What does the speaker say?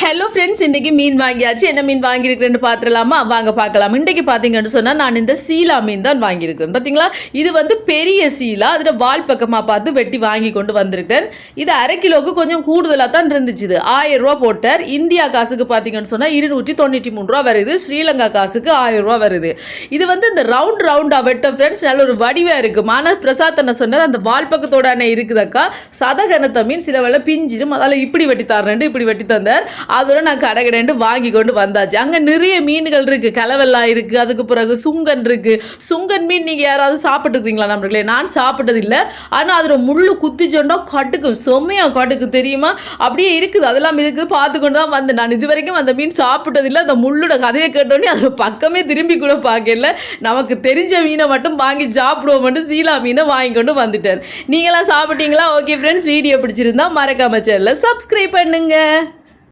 Hello friends, இன்றைக்கி மீன் வாங்கியாச்சு. என்ன மீன் வாங்கியிருக்கிறேன்னு பார்த்துடலாமா? வாங்க பார்க்கலாம். இன்றைக்கி பார்த்தீங்கன்னு சொன்னால் நான் இந்த சீலா மீன் தான் வாங்கியிருக்கேன். பார்த்தீங்களா, இது வந்து பெரிய சீலா. அதில் வால் பக்கமாக பார்த்து வெட்டி வாங்கி கொண்டு வந்திருக்கேன். இது அரை கிலோவுக்கு கொஞ்சம் கூடுதலாக தான் இருந்துச்சு. 1000 ரூபா போட்டார். இந்தியா காசுக்கு பார்த்தீங்கன்னு சொன்னால் 293 ரூபா வருது. ஸ்ரீலங்கா காசுக்கு 1000 ரூபா வருது. இது வந்து இந்த ரவுண்டாக வெட்ட ஃப்ரெண்ட்ஸ் நல்ல ஒரு வடிவாக இருக்குது. ஆனால் பிரசாத் என்ன சொன்னார், அந்த வால் பக்கத்தோட இருக்குதாக்கா சதகனத்த மீன் சில வேலை பிஞ்சிடும், அதால் இப்படி வெட்டி தரேன், இப்படி வெட்டி தந்தார். அதோட நான் கடைக்கடைண்டு வாங்கி கொண்டு வந்தாச்சு. அங்கே நிறைய மீன்கள் இருக்குது. கலவெல்லாம் இருக்குது. அதுக்கு பிறகு சுங்கன் இருக்குது. சுங்கன் மீன் நீங்கள் யாராவது சாப்பிட்டுருக்கீங்களா? நம்மளே நான் சாப்பிட்டதில்லை. ஆனால் அதில் முள்ளு குத்தி சொன்னா கட்டுக்கும், செம்மையாக கட்டுக்கு தெரியுமா, அப்படியே இருக்குது. அதெல்லாம் இருக்குது. பார்த்து கொண்டு தான் வந்தேன். நான் இது வரைக்கும் அந்த மீன் சாப்பிட்டதில்லை. அந்த முள்ளோட கதையை கேட்டோன்னே அதில் பக்கமே திரும்பி கூட பார்க்கல. நமக்கு தெரிஞ்ச மீனை மட்டும் வாங்கி சாப்பிடுவோம் மட்டும் சீலா மீனை வாங்கி கொண்டு வந்துட்டேன். நீங்களாம் சாப்பிட்டீங்களா? ஓகே ஃப்ரெண்ட்ஸ், வீடியோ பிடிச்சிருந்தா மறக்காம சேனலை சப்ஸ்கிரைப் பண்ணுங்க.